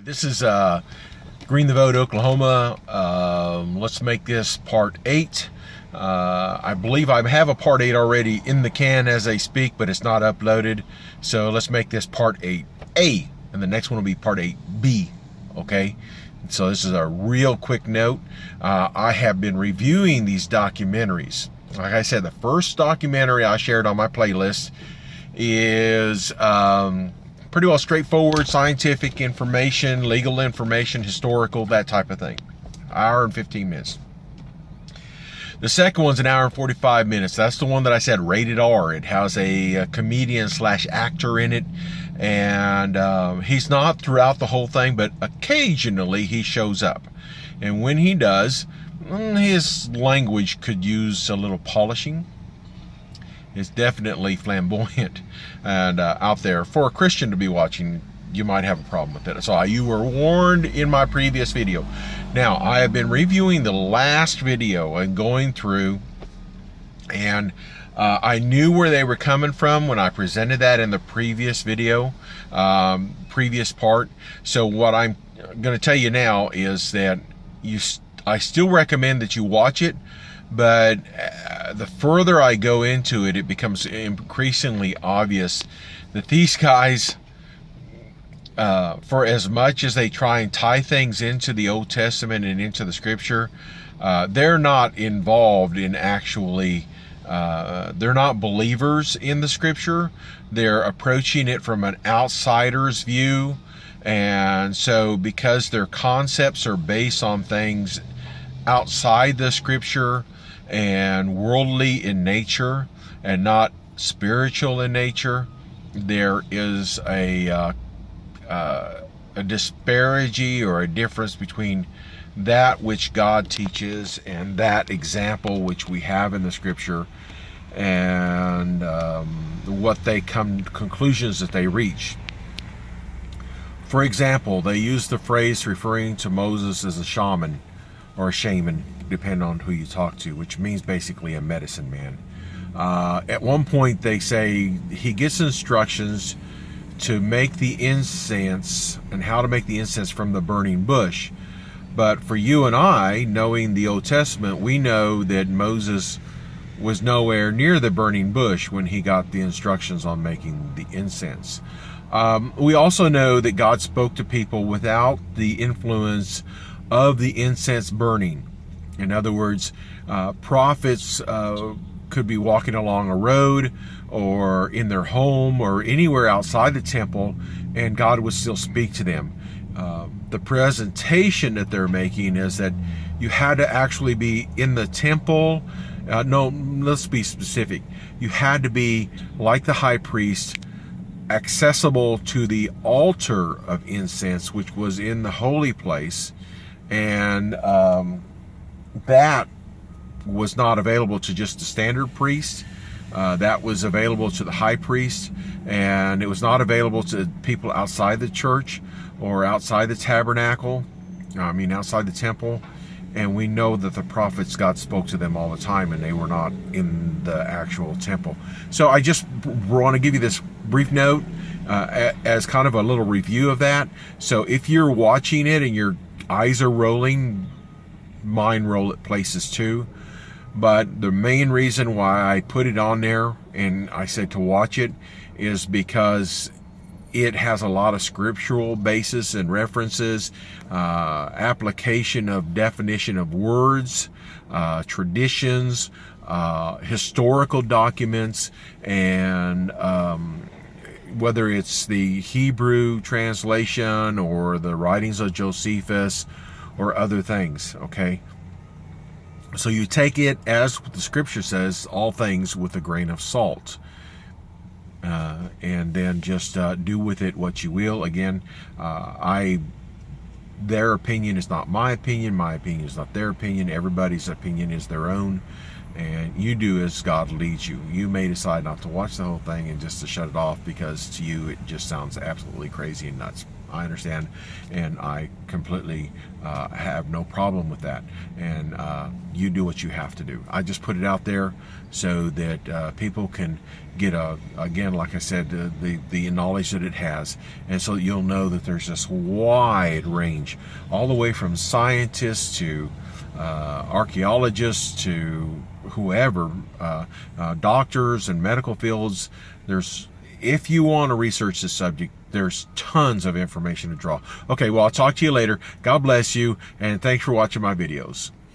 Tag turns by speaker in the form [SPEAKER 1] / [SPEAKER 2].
[SPEAKER 1] This is Green the Vote, Oklahoma. Let's make this part 8. I believe I have a part 8 already in the can as I speak, but it's not uploaded. So let's make this part 8A, and the next one will be part 8B. Okay? So this is a real quick note. I have been reviewing these documentaries. Like I said, the first documentary I shared on my playlist is pretty well straightforward, scientific information, legal information, historical, that type of thing. Hour and 15 minutes. The second one's an hour and 45 minutes. That's the one that I said rated R. It has a comedian / actor in it. And he's not throughout the whole thing, but occasionally he shows up. And when he does, his language could use a little polishing. It's definitely flamboyant and out there. For a Christian to be watching, you might have a problem with it. So you were warned in my previous video. Now, I have been reviewing the last video and going through, and I knew where they were coming from when I presented that in the previous video, previous part. So what I'm going to tell you now is that I still recommend that you watch it, but the further I go into it, it becomes increasingly obvious that these guys, for as much as they try and tie things into the Old Testament and into the Scripture, they're not involved in actually, they're not believers in the Scripture. They're approaching it from an outsider's view. And so because their concepts are based on things outside the Scripture and worldly in nature and not spiritual in nature, there is a disparity or a difference between that which God teaches and that example which we have in the Scripture, and what they conclusions that they reach. For example, they use the phrase referring to Moses as a shaman or a shaman, depending on who you talk to, which means basically a medicine man. At one point they say he gets instructions to make the incense and how to make the incense from the burning bush. But for you and I, knowing the Old Testament, we know that Moses was nowhere near the burning bush when he got the instructions on making the incense. We also know that God spoke to people without the influence of the incense burning. In other words, prophets could be walking along a road or in their home or anywhere outside the temple, and God would still speak to them. The presentation that they're making is that you had to actually be in the temple. No, let's be specific. You had to be, like the high priest, accessible to the altar of incense, which was in the holy place, and that was not available to just the standard priest. That was available to the high priest, and it was not available to people outside the church or outside the tabernacle, outside the temple. And we know that the prophets, God spoke to them all the time, and they were not in the actual temple. So I just want to give you this brief note as kind of a little review of that. So if you're watching it and your eyes are rolling, mine roll at places too. But the main reason why I put it on there and I said to watch it is because it has a lot of scriptural basis and references, application of definition of words, traditions, historical documents, and whether it's the Hebrew translation or the writings of Josephus or other things, okay? So you take it, as the Scripture says, all things with a grain of salt. And then just do with it what you will. Again, their opinion is not my opinion. My opinion is not their opinion. Everybody's opinion is their own. And you do as God leads you. You may decide not to watch the whole thing and just to shut it off because to you it just sounds absolutely crazy and nuts. I understand, and I completely have no problem with that. And you do what you have to do. I just put it out there so that people can get again, like I said, the knowledge that it has, and so you'll know that there's this wide range, all the way from scientists to archeologists to whoever, doctors and medical fields. If you want to research this subject, there's tons of information to draw. Okay, well, I'll talk to you later. God bless you, and thanks for watching my videos.